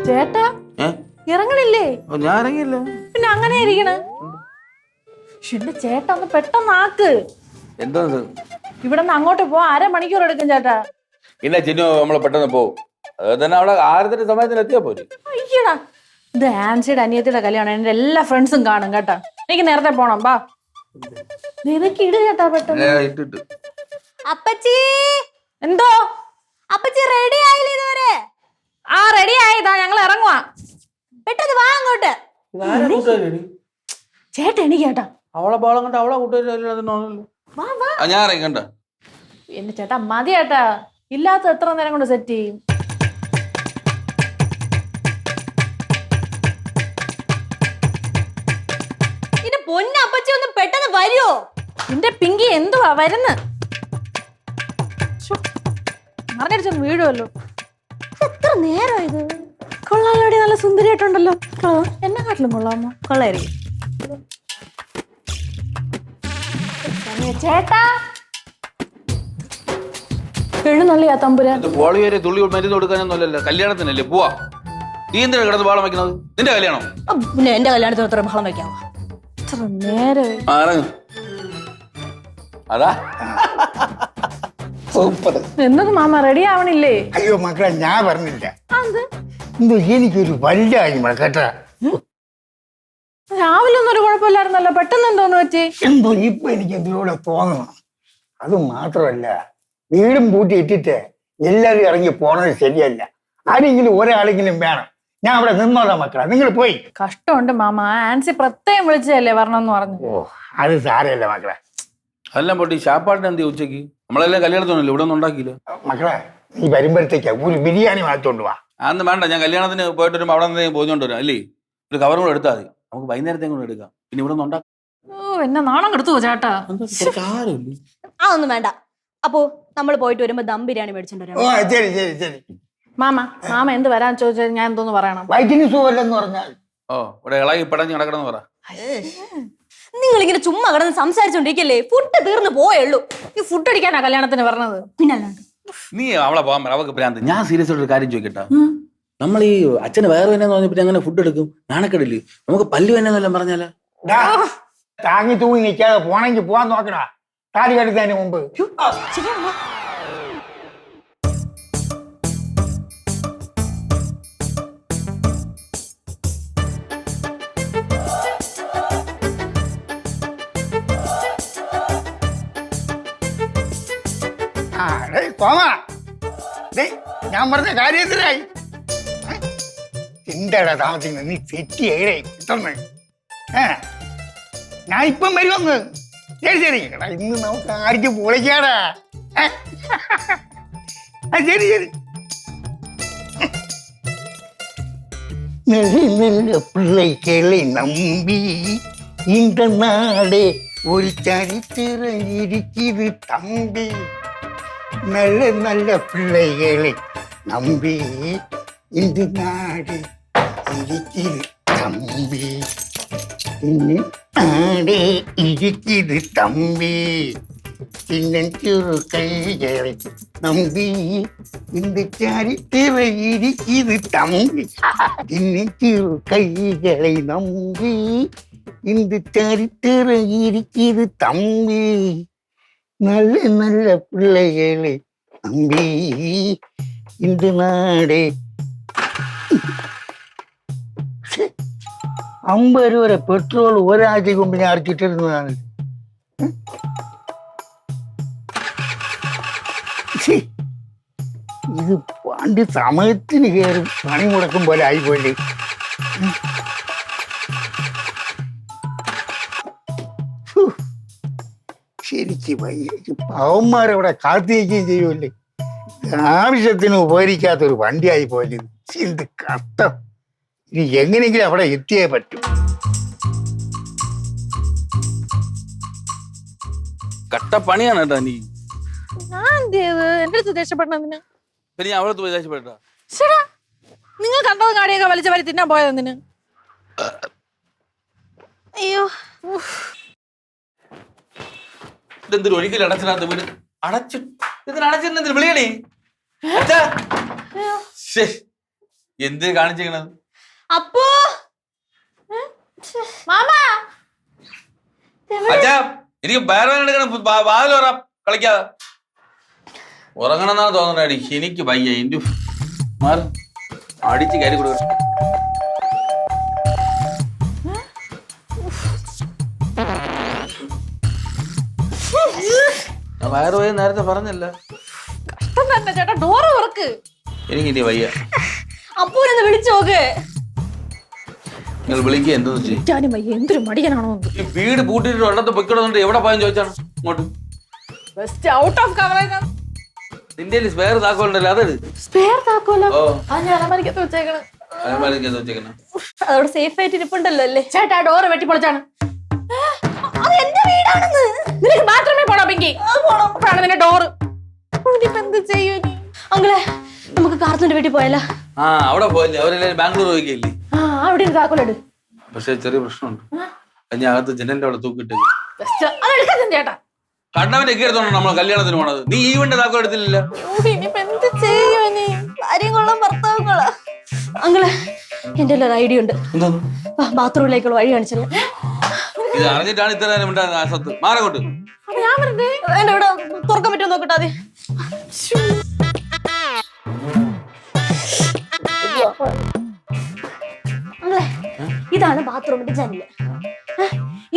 ചേട്ടാ ഇറങ്ങണില്ലേ? ഞാൻ ഇറങ്ങിയില്ല. പിന്നെ അങ്ങനെ ഇരിക്കണ എന്റെ ചേട്ടാ ഒന്ന് പെട്ടെന്ന് ആക്ക്. എന്താ ഇവിടെ നിന്ന് അങ്ങോട്ട് പോവാ 1/2 മണിക്കൂർ എടുക്കും ചേട്ടാ. പിന്നെ ചിന്നു നമ്മള് പെട്ടെന്ന് പോവും. അത് തന്നെ അവിടെ 6:30 സമയത്തിന് എത്തിയാ പോരെ. അയ്യടാ, ഇത് ആൻസിയുടെ അനിയത്തിയുടെ കല്യാണം. എന്റെ എല്ലാ ഫ്രണ്ട്സും കാണും കേട്ടാ. എനിക്ക് നേരത്തെ പോണം. ബാ ഇതൊക്കെ ഇട് ചേട്ടാ പെട്ടെന്ന്. ഇട്ടിട്ട് അപ്പച്ചി എന്തോ അപ്പച്ചി റെഡി ആയില്ലേ ഇതുവരെ? ആ റെഡി ആയതാ, ഞങ്ങൾ ഇറങ്ങുവാ. പെട്ടെന്ന് വാ അങ്ങോട്ട്. ചേട്ടാ എനിക്ക് ചേട്ടാ അവളെ ബോളം കണ്ട അവളെ കൂട്ടുകാരി വാ വാ. ഞാൻ ഇറങ്ങണ്ട. എന്റെ ചേട്ടാ മതി ചേട്ടാ, ഇല്ലാത്ത എത്ര നേരം കൊണ്ട് സെറ്റ് ചെയ്യും. ഇതിന്റെ പൊന്നപ്പച്ചി ഒന്ന് പെട്ടെന്ന് വരുവോ? എന്റെ പിങ്കി എന്തുവാ വരുന്ന്? മറിഞ്ഞടിച്ചൊന്ന് വീഴുമല്ലോ. എത്ര നേരം ഇത്? കൊള്ളാലോടി, നല്ല സുന്ദരിയായിട്ടുണ്ടല്ലോ. എന്നെ കാട്ടിലും കൊള്ളാമോ? കൊള്ളായിരിക്കും. ചേട്ടാ എഴുന്നള്ളിയാ തമ്പുരാൻ. പോളി വരെ തുള്ളി മരുന്ന് കൊടുക്കാനൊന്നുമല്ലല്ലോ, കല്യാണത്തിനല്ലേ പോവാ. നീ എന്തിനാ കിടന്ന് ബഹളം വയ്ക്കുന്നത്? നിന്റെ കല്യാണം. പിന്നെ എന്റെ കല്യാണത്തിന് എത്ര ബഹളം വെക്കാമോ? എത്ര നേരം അതാ സൂപ്പർ. എന്നത് മാമ റെഡി ആവണില്ലേ? അയ്യോ മക്കളെ, ഞാൻ പറഞ്ഞില്ല. അത് എന്തോ എനിക്കൊരു വല്ലായ്മ കേട്ടാ. രാവിലെ ഒന്നും ഒരു കുഴപ്പമില്ലായിരുന്നല്ലോ, പെട്ടെന്ന് എന്തോന്ന് വെച്ച്? എന്തോ ഇപ്പൊ എനിക്ക് എന്തിലൂടെ തോന്നണം. അത് മാത്രമല്ല, വീടും പൂട്ടി ഇട്ടിട്ട് എല്ലാവരും ഇറങ്ങി പോണത് ശരിയല്ല. ആരെങ്കിലും ഒരാളെങ്കിലും വേണം. ഞാൻ അവിടെ നിന്നോളാം മക്കളെ, നിങ്ങൾ പോയി. കഷ്ടമുണ്ട് മാമ, ആൻസി പ്രത്യേകം വിളിച്ചതല്ലേ വരണമെന്ന് പറഞ്ഞു. ഓ, അത് സാരമല്ല മക്കളെ. അതെല്ലാം പൊട്ടി ഷാപ്പാടിന് എന്ത് ഉച്ചക്ക്? നമ്മളെല്ലാം കല്യാണത്തിനല്ലേ, ഇവിടെ ഒന്നും ഉണ്ടാക്കിയില്ല. മക്കളെ, നീ വരുമ്പോഴത്തേക്ക് ഒരു ബിരിയാണി മാറ്റോണ്ട് വാ. അന്ന് വേണ്ട, ഞാൻ കല്യാണത്തിന് പോയിട്ട് വരുമ്പോൾ അവിടെ നിന്ന് പോയിക്കൊണ്ട് വരാം അല്ലേ. ഒരു കവറും കൂടെ എടുത്താൽ മതി, നമുക്ക് വൈകുന്നേരത്തേക്കും കൂടെ എടുക്കാം. പിന്നെ ഇവിടെ ഒന്നും ഉണ്ടാക്കാം. ഓ എന്നെ നാണം കെടുത്തുവോ ചേട്ടാ? ഒന്നും വേണ്ട. അപ്പോ നമ്മൾ പോയിട്ട് വരുമ്പോ ദം ബിരിയാണി മേടിച്ചോണ്ട് ഓ വരാം. ശരി ശരി ശരി. മാമ എന്ത് വരാൻ ചോദിച്ചാൽ ഞാൻ എന്തോന്ന് പറയണം? വയറ്റിന് സുഖമല്ലെന്ന് പറഞ്ഞാൽ ഓ ഇവിടെ ഇളകി പടഞ്ഞ് കിടക്കണമെന്ന് പറ. നിങ്ങൾ ഇങ്ങനെ ചുമ്മാ കിടന്ന് സംസാരിച്ചോണ്ടിരിക്കല്ലേ? ഫുഡ് തീർന്നു പോയുള്ളൂ. ഈ ഫുഡ് അടിക്കാനാ കല്യാണത്തിന് പറഞ്ഞത്? പിന്നല്ലാണ്ട് നീ അവളെ പോകാൻ പറ, അവൾക്ക് ഭ്രാന്ത്. ഞാൻ സീരിയസ് ആയിട്ട് ഒരു കാര്യം ചോദിക്കട്ടെ. നമ്മൾ ഈ അച്ഛന് വേറെ തന്നെ തോന്നിപ്പിട്ട് അങ്ങനെ ഫുഡ് എടുക്കും, നാണക്കെടില്ലേ? നമുക്ക് പല്ലു തന്നെ പറഞ്ഞാലോ? താങ്ങി തൂങ്ങി നിൽക്കാതെ പോണെങ്കിൽ പോവാൻ നോക്കടാ, താടി കെടുത്തതിന് മുമ്പ്. ഞാൻ പറഞ്ഞ കാര്യത്തിലായി എന്താടാ താമസിക്കുന്നത്? നീ തെറ്റി ഏഴേ കിട്ടുന്നു. ഞാൻ ഇപ്പം വരുമെന്ന്. ശരി ശരി എടാ, ഇന്ന് നമുക്ക് ആർക്ക് പൊളിക്കാടാ. ശരി ശരി. நல்ல பிள்ளைகளை நம்பி இந்த நாடே ஒரு சரித்திரம் இருக்குது தம்பி. நல்ல நல்ல பிள்ளைகளை நம்பி இந்த நாடு இருக்குது தம்பி. நாடே இருக்குது தம்பி. சின்னஞ்சிறு கைகளை நம்பி இந்த சரித்திரம் இருக்குது தம்பி. சின்னஞ்சிறு கைகளை நம்பி இந்த சரித்திரம் இருக்குது தம்பி. நல்ல நல்ல பிள்ளைகளை நம்பி இந்த நாடே. 50 രൂപ പെട്രോൾ ഒരാഴ്ചക്ക് മുമ്പ് ഞാൻ അടച്ചിട്ടിരുന്നതാണ്. ഇത് വണ്ടി സമയത്തിന് കയറും പണി മുടക്കും പോലെ ആയിപ്പോയി. ശരിക്ക് പാവന്മാരവിടെ കാത്തിരിക്കുകയും ചെയ്യുമല്ലേ. ആവശ്യത്തിന് ഉപകരിക്കാത്തൊരു വണ്ടിയായി പോയത്. എന്ത് കഷ്ടം. ഇനി എങ്ങനെയെങ്കിലും അവിടെ എത്തിയേ പറ്റൂ. കട്ടപ്പണിയാണ് കേട്ടോ നീ. എന്റെ അടുത്ത് ദേഷ്യപ്പെട്ടതിന് പിന്നെ ഞാൻ അവളത്ത് പോയി ദേഷ്യപ്പെട്ടാ? നിങ്ങൾ കണ്ടത് കാടിയൊക്കെ വലിച്ച വരി തിന്നാൻ പോയതെന്തിന്? അയ്യോ, ഇതെന്തൊരു ഒരിക്കലും അടച്ചിടാത്ത വീട്. അടച്ചിട്ട് വിളിയണേ. എന്ത് കാണിച്ചിരിക്കണത്? അപ്പോ മാമ അച്ഛാ എനിക്ക് വേറെ എടുക്കണം. വാതിൽ പറ കളിക്കാതെ. ഉറങ്ങണമെന്നാണ് തോന്നുന്നത്. എനിക്ക് വയ്യ. എന്റെ മാറി അടിച്ച് കയറി കൊടുക്കണം. വയറ് പോയി നേരത്തെ പറഞ്ഞല്ല. കഷ്ടം തന്നെ ചേട്ടാ, ഡോറ് തുറക്ക്. എനിക്ക് ഇനി വയ്യ. അപ്പൂനൊന്ന് വിളിച്ചു നോക്ക്. നിങ്ങൾ വിളിക്കുക എന്തെന്ന് വെച്ചാൽ ഞാനും വയ്യ, എന്തൊരു മടിയനാണോ. ഈ വീട് പൂട്ടിട്ട് വെള്ളത്ത് പൊയ്ക്കൊടുന്നിട്ട് എവിടെ പോയെന്ന് ചോദിച്ചാണ് ഇങ്ങോട്ട്. Best out of coverage. നിന്റെ സ്പെയർ താക്കോലുണ്ടല്ലോ അതെടു. സ്പെയർ താക്കോലോ? ഓ അത് ഞാൻ അലമാരിക്കകത്ത് വെച്ചേക്കണം. അലമാരിക്കകത്ത് വെച്ചേക്കണം. അതോടെ സേഫ് ആയിട്ട് ഇരിപ്പുണ്ടല്ലോ അല്ലേ? ചേട്ടാ ഡോറ് വെട്ടിപ്പൊളിച്ചാണ്. അത് എന്റെ വീടാണെന്ന്. നിനക്ക് ബാത്റൂമിൽ പോണോ പിങ്കി? അപ്പോഴാണ് നിന്റെ ഡോറ്. ഇനിയിപ്പോ എന്ത് ചെയ്യൂ നീ? അങ്കിളെ നമുക്ക് കാർത്തുന്റെ വീട്ടിൽ പോയാലോ? ആ അവിടെ പോയില്ലേ, അവരെല്ലാരും ബാംഗ്ലൂർ പോയില്ലേ. ആ അവിടെ ഒരു താക്കോലെട്. പക്ഷെ ചെറിയ പ്രശ്നമുണ്ട്. ഞാൻ അകത്ത് ജനലിന്റെ അവിടെ തൂക്കിട്ട് അതെടുക്കാൻ ചേട്ടാ. കണ്ടവനൊക്കെ എടുത്തോണ്ട് നമ്മൾ കല്യാണത്തിന് പോണത്. നീ ഈ വീടിന്റെ താക്കോൽ എടുത്തില്ല. ഇനിയിപ്പോ എന്ത് ചെയ്യൂ നീ? ഭാര്യയും കൊള്ളാം ഭർത്താവും കൊള്ളാം. അങ്കിളെ എന്റെ ഒരു ഐഡിയ ഉണ്ട്. എന്താന്ന്? ബാത്റൂമിലേക്കുള്ള വഴി കാണിച്ചത്. ഇത് അറിഞ്ഞിട്ടാണ് ഇത്ര നേരം സത്ത് മാറങ്ങോട്ട്. ഞാൻ പറഞ്ഞേ എന്റെ ഇവിടെ തുറക്കാൻ പറ്റുമോ നോക്കട്ടെ ആദ്യം. അതെ, ഇതാണ് ബാത്റൂമിന്റെ ജനല്.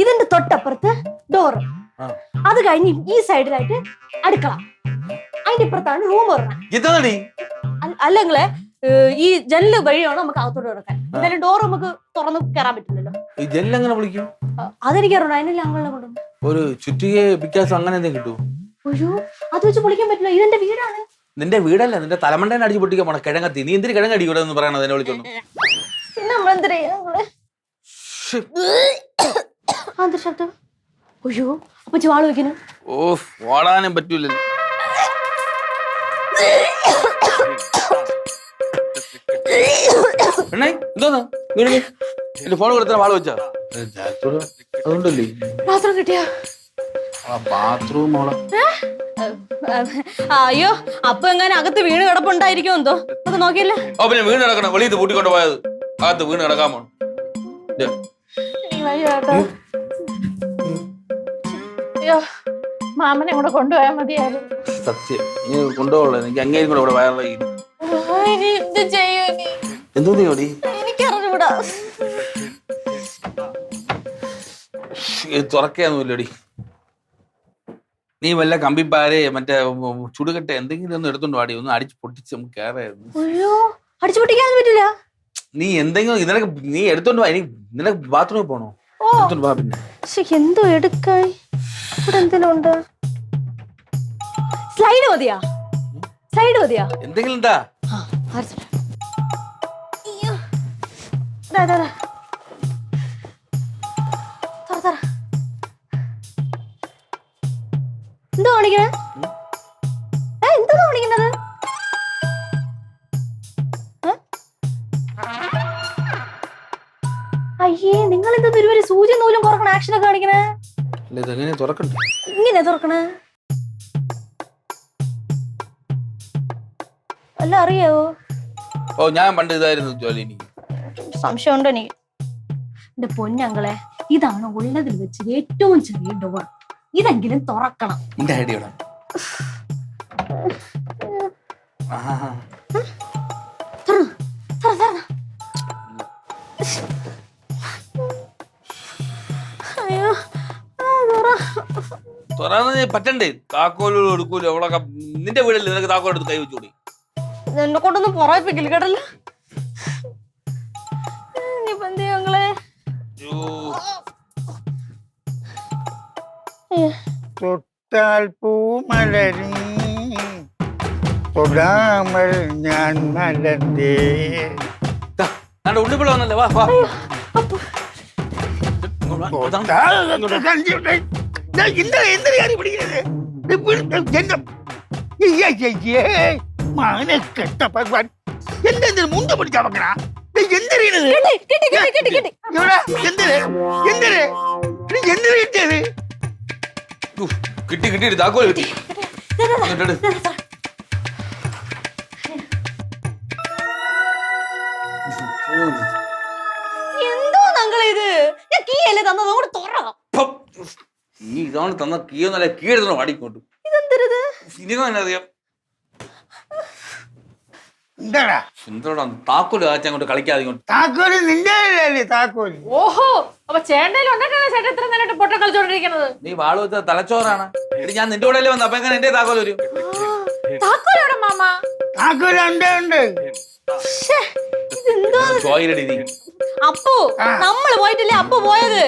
ഇതിന്റെ തൊട്ടപ്പുറത്ത് ഡോറ്. അത് കഴിഞ്ഞ് ഈ സൈഡിലായിട്ട് അടുക്കള. അതിന്റെ ഇപ്പുറത്താണ് റൂം പറഞ്ഞത്. അല്ലെങ്കിലേ ഈ ജനല് വഴിയാണ് നമുക്ക് അകത്തോട്ട് കിടക്കാൻ. എന്തായാലും ഡോർ നമുക്ക് തുറന്ന് കയറാൻ പറ്റില്ലല്ലോ. ഈ ജനലെങ്ങനെ വിളിക്കും? അതെനിക്ക് അറിയണം. അതിനല്ലേ അങ്ങളെ കൊണ്ടും ഒരു ചുറ്റിക പിക്കാസ് അങ്ങനെ എന്തെങ്കിലും കിട്ടുമോ? അയ്യോ അത് വെച്ച് പൊളിക്കാൻ പറ്റില്ല. ഇതെന്റെ വീടാണ്. നിന്റെ വീടല്ല, നിന്റെ തലമണ്ടേനെ അടിച്ച് പൊട്ടിക്കാൻ പോണ കിഴങ്ങത്തി. നീ എന്തിന് കിഴങ്ങ് അടിക്കൂടെ എന്ന് പറയണത് എന്നെ വിളിച്ചോണ്ട്? പിന്നെ നമ്മളെന്തിനാ ശബ്ദം? അയ്യോ അപ്പൊ ചുവാള് വെക്കുന്നു. ഓ ഓടാനും പറ്റൂലല്ലോ. എണ്ണേ എന്തോന്ന് എന്റെ ഫോൺ കൊടുത്ത വാള് വെച്ചാ? അതുകൊണ്ടല്ലേ ബാത്റൂം കിട്ടിയാ? ബാത്റൂം അയ്യോ അപ്പൊ എങ്ങനെ അകത്ത് വീണ് കിടപ്പുണ്ടായിരിക്കും എന്തോ. അത് നോക്കിയല്ലേ? ഓ പിന്നെ വീണ് കിടക്കണം. വെളിയിൽ പൂട്ടിക്കൊണ്ട് പോയത് അകത്ത് വീണ് കിടക്കാൻ പോണം. അയ്യോ മാമനെ കൂടെ കൊണ്ടുപോയാൽ മതിയായിരുന്നു. സത്യം നീ കൊണ്ടുപോകണല്ലോ. എനിക്ക് അങ്ങേരും കൂടെ ഇവിടെ വയറിളകി. എന്ത് ചെയ്യൂ നീ? എന്തോ നീ ഓടി എനിക്കറിഞ്ഞൂടാ. തുറക്കാന്നുമില്ലടി. നീ വല്ല കമ്പിപ്പാരെ മറ്റേ ചുടുകട്ടെ എന്തെങ്കിലും ഒന്ന് എടുത്തോണ്ട് വാടി. ഒന്ന് അടിച്ച് പൊട്ടിച്ച് നമുക്ക് കയറായിരുന്നു. അയ്യോ അടിച്ചു പൊട്ടിക്കാൻ പറ്റില്ല. നീ എന്തെങ്കിലും നിനക്ക് നീ എടുത്തോണ്ട് വാ. നിനക്ക് ബാത്റൂമിൽ പോണോ? എടുത്തോണ്ട് വാ. പിന്നെ എന്തോ എടുക്കായി ഇവിടെ എന്തെങ്കിലും ഉണ്ട്. സ്ലൈഡ് മതിയാ? സ്ലൈഡ് മതിയാ? എന്തെങ്കിലും എന്താ? എന്തോ കാണിക്കണേ? എന്തോ കാണിക്കുന്നത്? അയ്യേ നിങ്ങൾ എന്താ ഒരു സൂചി നൂലും കുറക്കണ ആക്ഷനൊക്കെ കാണിക്കണേ? ഇതെങ്ങനെ തുറക്കണ്ടേ? ഇങ്ങനെ തുറക്കണേ? വല്ല അറിയാവോ? ഓ ഞാൻ പണ്ട് ഇതായിരുന്നു ജോലി. എനിക്ക് സംശയമുണ്ടോ എനിക്ക്? എന്റെ പൊന്നങ്ങളെ ഇതാണ് ഉള്ളതിൽ വെച്ച് ഏറ്റവും ചെറിയ ഡോർ. ഇതെങ്കിലും തുറക്കണം. എന്റെ ഐഡിയ തുറന്ന് പറ്റണ്ടേ? താക്കോല് എടുക്കൂല അവളൊക്കെ. നിന്റെ വീടല്ലേ, നിനക്ക് താക്കോൽ എടുത്ത് കൈ വെച്ചുകൂടി? എന്നെ കൊണ്ടൊന്നും പറയിപ്പിക്കില്ല കേട്ടല്ലോ. ഇനിയിപ്പോ എന്ത് ഞങ്ങളെ? തൊട്ടാൽ പൂമലരി തൊടാമൽ ഞാൻ മലർന്നേ. ഉള്ളിപ്പിള്ള വന്നല്ലേ? വാ വാ. എന്തെങ്കിലും മുണ്ട് പിടിച്ചാ വെക്കണ എന്തിനത്? കിട്ടിയത് കിട്ടി കിട്ടി താക്കോൽ കിട്ടി. ഇതോണ്ട് തന്ന കീയൊന്നല്ല കീഴെടുത്തോ അടിക്കോട്ടു ഇതെന്തരുത് സിനിമ തന്നെ അറിയാം എന്താടാ എന്തോടാ താക്കോല് കാച്ചാൻ കൊണ്ട് കളിക്കാതെ ഇങ്ങോട്ട് താക്കോല് നിന്റെ കയ്യിലല്ലേ താക്കോല് ഓഹോ അപ്പൊ ചേട്ടയിൽ ഉണ്ടാക്കാണ് ചേട്ടൻ ഇത്ര നേരിട്ട് പൊട്ട കളിച്ചോണ്ടിരിക്കുന്നത്. നീ വാള് വെച്ച തലച്ചോറാണ് എടി ഞാൻ നിന്റെ കൂടെ അല്ലേ വന്ന അപ്പൊ എങ്ങനെ എന്റെ താക്കോല് വരും താക്കോലോടെ മാമ. താക്കോല് ഉണ്ട് ചോയിലടി നീ അപ്പു നമ്മള് പോയിട്ടല്ലേ അപ്പു പോയത്.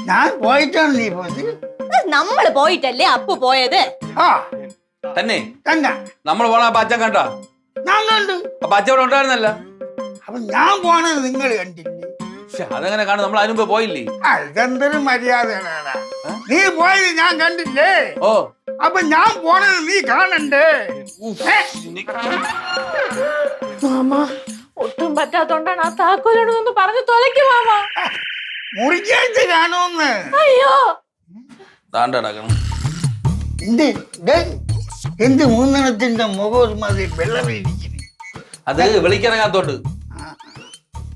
ഞാൻ പോയിട്ടാണ് നീ പോയത്. നമ്മള് പോയിട്ടല്ലേ അപ്പു പോയത്. ആ തന്നെ തന്നെ നമ്മൾ പോണ അപ്പൊ അച്ഛൻ കണ്ടാ ഞാൻ കണ്ടു. അപ്പൊ അച്ഛൻ ഇവിടെ ഉണ്ടായിരുന്നല്ല അപ്പൊ ഞാൻ പോണത് നിങ്ങൾ കണ്ടില്ലേ? അതെങ്ങനെ കാണും നമ്മൾ അതിനുമ്പ് പോയില്ലേ ഇതെന്തൊരു മര്യാദയാണ്. നീ പോയത് ഞാൻ കണ്ടില്ലേ? ഓ അപ്പൊ ഞാൻ പോണത് നീ കാണണ്ടേ? മാമ ഒട്ടും പറ്റാത്തോണ്ടാണ് ആ താക്കോലോടൊന്ന് പറഞ്ഞു தொலைക്കും മാമ. മുറിക്കാഴ്ച കാണുമെന്ന്. അയ്യോ താണ്ടടക്കണം എന്ത് മൂന്നെണ്ണത്തിന്റെ മുഖം ഒരുമാതിരി വെള്ളമിരിക്കുന്നു. അത് വിളിക്കിറങ്ങാത്തോണ്ട്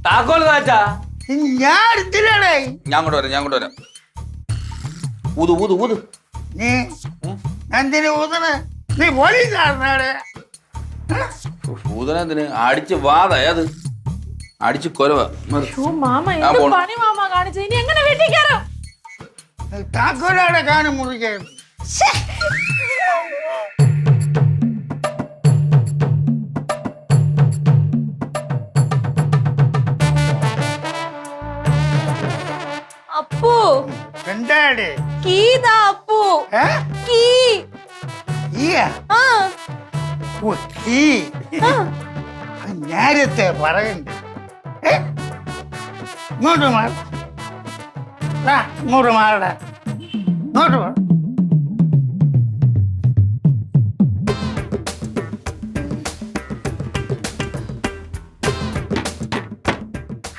താക്കോല് താച്ചാ ഞാൻ എടുത്തില്ലേ? ഞാൻ കൊണ്ട് വരാം ഊത് ഊത് ഊത് നീ എന്തിനു ഊതണ? നീ പോലീസാണ്. ഊതനത്തിന് അടിച്ച് വാത അത് അടിച്ച് കൊലവ മാമ എന്ത് പണി മാമ കാണിച്ചത്. ഇനി എങ്ങനെ വീട്ടിൽ കയറും? താക്കോലാണ് കാണും മുറിക്കാൻ. അപ്പു എന്താടേ കീതാ അപ്പു കീ നേരത്തെ പറയണ്ട. ഇങ്ങോട്ട് മാറ ഇങ്ങോട്ട് മാറട ഇങ്ങോട്ട് മാറ.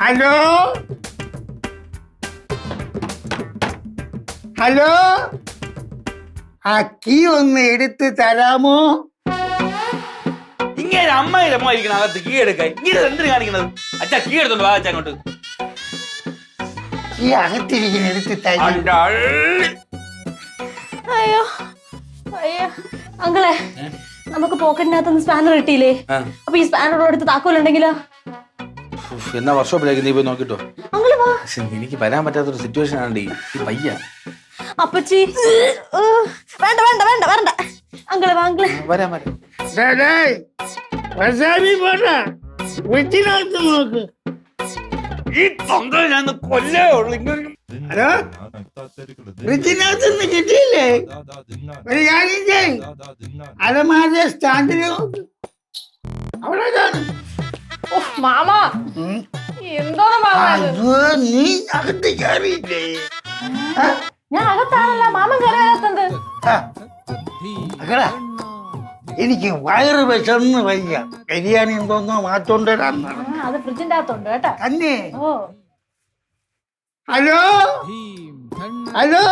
ഹലോ ഹലോ ആ കീ ഒന്ന് എടുത്ത് തരാമോ? ഇങ്ങനെ അമ്മയിലെ അമ്മ ഇരിക്കണം അകത്ത് കീ എടുക്കാൻ ഇങ്ങനെ എന്തിനു കാണിക്കുന്നത് അച്ഛാ കീ എടുത്തോണ്ട് വാ അച്ഛാ അങ്ങോട്ട് ഈ അകത്തിരിക്കുന്ന എടുത്ത് തരാം. അയ്യോ അയ്യോ അങ്കളെ നമുക്ക് പോക്കറ്റിനകത്ത് സ്പാനർ കിട്ടിയില്ലേ? അപ്പൊ ഈ സ്പാനർ എടുത്ത് താക്കോലുണ്ടെങ്കിലോ? എന്നാ വർഷോപ്പിലേക്ക് നീ പോയി നോക്കിട്ടോ. അങ്ങള് വാ. എനിക്ക് വരാൻ പറ്റാത്തൊരു സിറ്റുവേഷൻ ആണ് ഈ പയ്യ. അപ്പച്ചി വേണ്ട വേണ്ട വേണ്ട വേണ്ട അങ്കളെ വാ അങ്കളെ വരാൻ നോക്ക്. ഈ തൊണ്ട ഞാൻ കൊല്ലേ ഉള്ളു. ഹലോ ഫ്രിഡ്ജിനകത്ത് കിട്ടിയില്ലേ? ഒരു കാര്യം ചെയ്, അലമാര സ്റ്റാൻഡിൽ നോക്ക്, അവിടെ കാണും. മാമ എന്തോന്ന് മാമ ഇത്? അയ്യോ നീ അകത്ത് കയറിയില്ലേ? ഞാൻ അകത്താണല്ല മാമൻ കയറാത്തത്. മകളാ എനിക്ക് വയറ് വിശന്ന് വയ്യ, ബിരിയാണി എന്തോന്നോ മാറ്റോണ്ടിരാൻ അത് ഫ്രിഡ്ജിന്റെ അകത്തുണ്ട് കേട്ടാ. തന്നെ. ഓ ഹലോ ഹലോ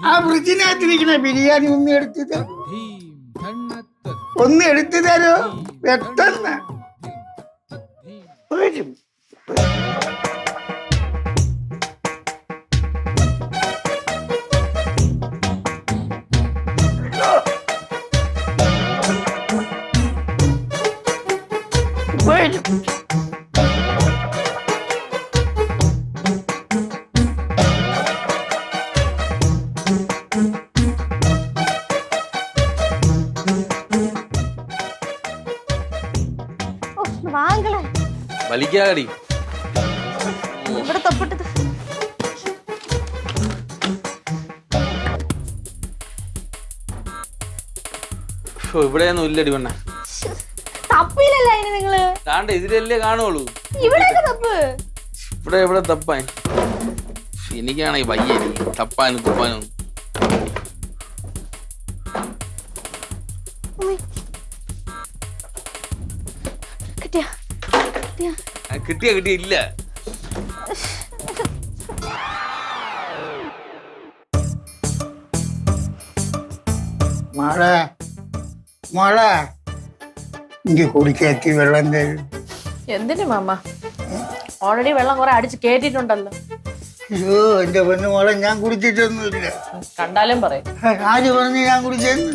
ആ ഫ്രിഡ്ജിനകത്തിരിക്കുന്ന ബിരിയാണി ഒന്ന് എടുത്തു തരോ പെട്ടെന്ന് വരും. വാങ്കളെ വലിക്കാടി ഇവിടെ തപ്പിട്ടത്. ഇവിടെയൊന്നും ഇല്ലടി പെണ്ണ. തപ്പില്ലല്ലേ അതിന് നിങ്ങള്? താണ്ട ഇതിലല്ലേ കാണുള്ളൂ. ഇവിടെയൊക്കെ തപ്പ്. ഇവിടെ തപ്പാൻ എനിക്കാണെങ്കിൽ വയ്യ തപ്പാനും തുപ്പാനും. കിട്ടിയ ഇല്ല. മോളെ മോളെ എനിക്ക് കുടിക്കെത്തി വെള്ളം തരും. എന്തിനു മാമ? ഓൾറെഡി വെള്ളം കുറെ അടിച്ച് കേട്ടിട്ടുണ്ടല്ലോ. അയ്യോ എന്റെ പെണ്ണുമോളെ ഞാൻ കുടിച്ചിട്ടൊന്നുമില്ല. കണ്ടാലും പറയും. ആര് പറഞ്ഞു ഞാൻ കുടിച്ചെന്ന്?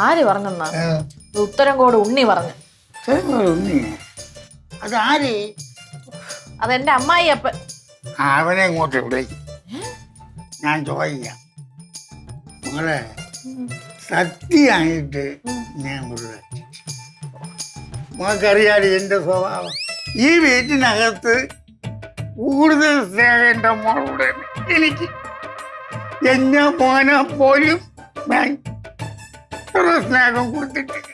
ആര് പറഞ്ഞെന്നാ? ഉത്തരം കോട് ഉണ്ണി പറഞ്ഞു. ഉണ്ണി? അതാര്? അതെന്റെ അമ്മായി അപ്പൻ. അവനെ ഇങ്ങോട്ട് വിളിക്കും, ഞാൻ ചോദിക്കാം. മോളെ സത്യമായിട്ട് ഞാൻ മോക്കറിയാതെ എന്റെ സ്വഭാവം. ഈ വീട്ടിനകത്ത് കൂടുതൽ സ്നേഹം എന്റെ മോളോട് എനിക്ക്. എന്നെ മോനെ പോലും ഞാൻ സ്നേഹം കൊടുത്തിട്ടില്ല.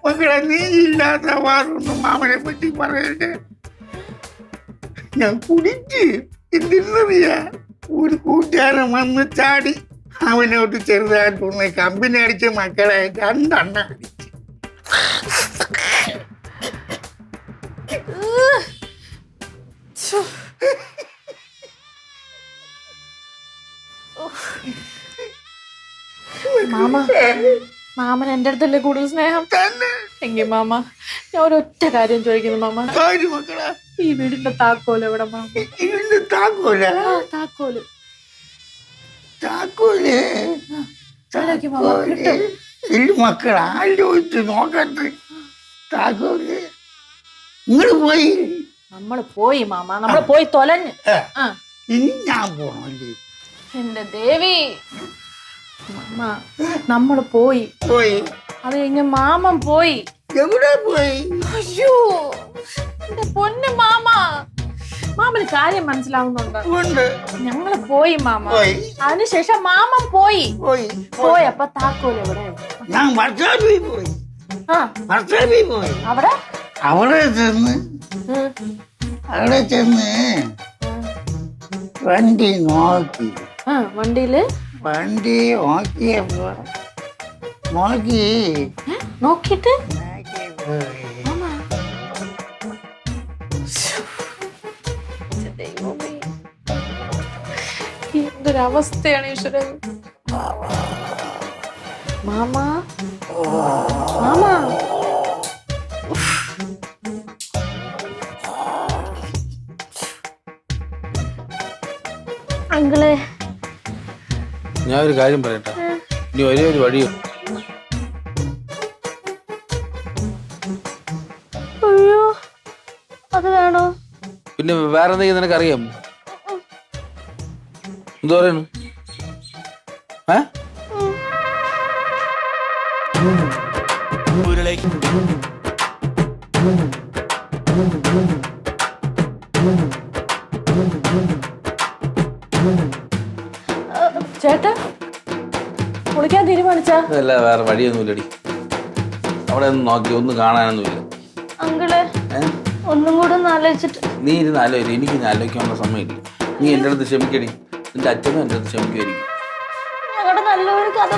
മക്കളെ നീ ഇല്ലാത്ത വാറൊന്നും മാമനെ പറ്റി പറയട്ടെ. ഞാൻ കുടിച്ച് എന്തിനറിയാ, ഒരു കൂട്ടുകാരൻ വന്ന് ചാടി അവനോട്ട് ചെറുതായിട്ടൊന്ന് കമ്പനി അടിച്ച മക്കളെ 2 എണ്ണം അടിച്ച്. മാമൻ എന്റെ അടുത്തല്ലേ കൂടുതൽ സ്നേഹം? എങ്കിൽ മാമ ഞാൻ ഒരൊറ്റ കാര്യം ചോദിക്കുന്നു മാമ. മക്കളെ ഈ വീടിന്റെ താക്കോല് എവിടെ മാമ? ഇതിന്റെ താക്കോല? താക്കോല് താക്കോല് മക്കൾ ആലോചിച്ച് നോക്കട്ടെ. താക്കോല് നിങ്ങൾ പോയി? നമ്മള് പോയി മാമ, നമ്മള് പോയി തൊലഞ്ഞ്. ഇനി ഞാൻ പോണല്ലേ? എന്റെ ദേവി മാമ, നമ്മള് പോയി. അത് കഴിഞ്ഞ മാമൻ പോയി. എവിടെ പോയി? അയ്യോ എന്റെ പൊന്ന് മാമ, മാമന് കാര്യം മനസ്സിലാവുന്നുണ്ട്. ഞങ്ങള് പോയി മാമ. അതിനുശേഷം മാമൻ പോയപ്പോ താക്കോല് എവിടെ? ഞാൻ വർഷാപ്പിൽ പോയി. അവിടെ ചെന്ന് വണ്ടി നോക്കി. വണ്ടി നോക്കിയിട്ട് എന്തൊരവസ്ഥയാണ് ഈശ്വരൻ. മാമ അങ്കിളെ, ഞാൻ ഒരു കാര്യം പറയട്ടെ. ഇനി ഒരേ ഒരു വഴിയോ. അയ്യോ അത് വേണോ? പിന്നെ വേറെ എന്തെങ്കിലും നിനക്കറിയാം? എന്താ പറയണു? ചേട്ടാ കുളിക്കാൻ തീരുമാനിച്ചാ? അല്ല, വേറെ വഴിയൊന്നുമില്ലടി. അവിടെ ഒന്നും നോക്കി ഒന്നും കാണാനൊന്നുമില്ല. അങ്കിളെ ഒന്നും കൂടെ ഒന്ന് ആലോചിച്ചിട്ട്. നീ ഇരുന്ന് ആലോചിക്കും, എനിക്ക് ആലോചിക്കാനുള്ള സമയമില്ല. നീ എൻ്റെ അടുത്ത് ക്ഷമിക്കടി. നിന്റെ അച്ഛനും എൻ്റെ അടുത്ത് ക്ഷമിക്കുമായിരിക്കും. ഞങ്ങളുടെ നല്ലൊരു കഥ.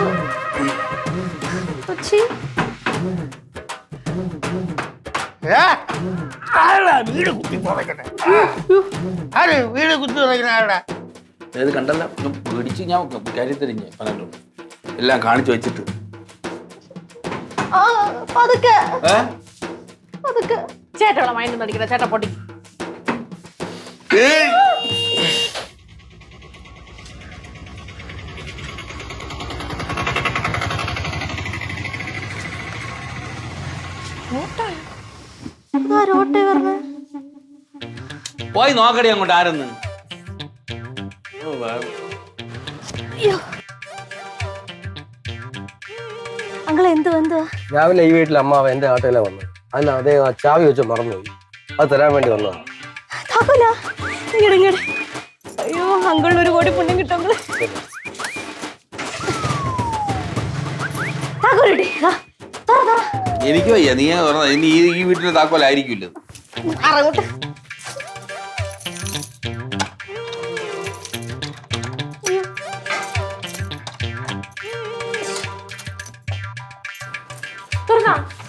വീട് കുത്തി തുറക്കണേ? ആര് വീട് കുത്തി തുറക്കണ? ആരുടെ? അത് കണ്ടല്ല, പേടിച്ച് ഞാൻ കാര്യം തിരിഞ്ഞ് പറഞ്ഞു എല്ലാം കാണിച്ചു വെച്ചിട്ട്. ചേട്ടോളെ മൈൻഡ് നടിക്കണ ചേട്ടാ പൊട്ടി. പോയി നോക്കടി അങ്ങോട്ട് ആരെന്ന്. രാവിലെ ഈ വീട്ടിൽ അമ്മാവ എന്റെ ആട്ടയിലാണ് വന്നത്. അതിന് അദ്ദേഹം ആ ചാവി വെച്ച് മറന്നുപോയി. അത് തരാൻ വേണ്ടി വന്നതാണ്. അയ്യോ അങ്കിളിന് 1 കോടി പുണ്യം കിട്ടും. എനിക്ക് വയ്യ. നീ ഇനി ഈ വീട്ടിലെ താക്കോലായിരിക്കില്ല.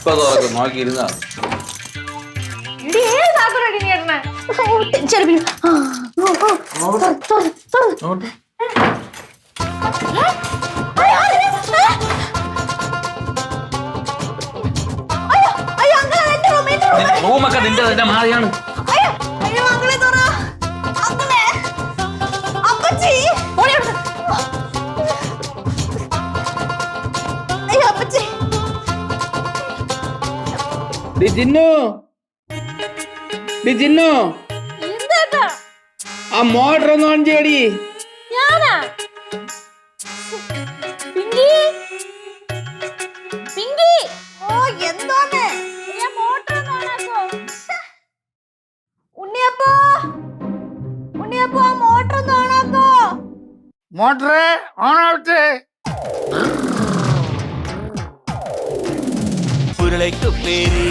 ഇപ്പൊ തുറക്കും, നോക്കിയിരുന്നാ. റൂമൊക്കെ നിന്റെ തന്നെ മാറിയാണ്. ജിന്നു ജിന്നു എന്താ ആ മോട്ടർ ഒന്ന് ഓൺ ചെയ്യടി. ഞാനാ പിങ്കി പിങ്കി ഓ എന്തോന്ന് ഞാൻ മോട്ടർ ഓണാക്കോ. ഉണ്ണിയപ്പോ ഉണ്ണിയപ്പോ മോട്ടർ ഒന്ന് ഓണാക്കോ. മോട്ടറെ ഓണാവട്ടെ. ഉരുളയ്ക്ക് പേര്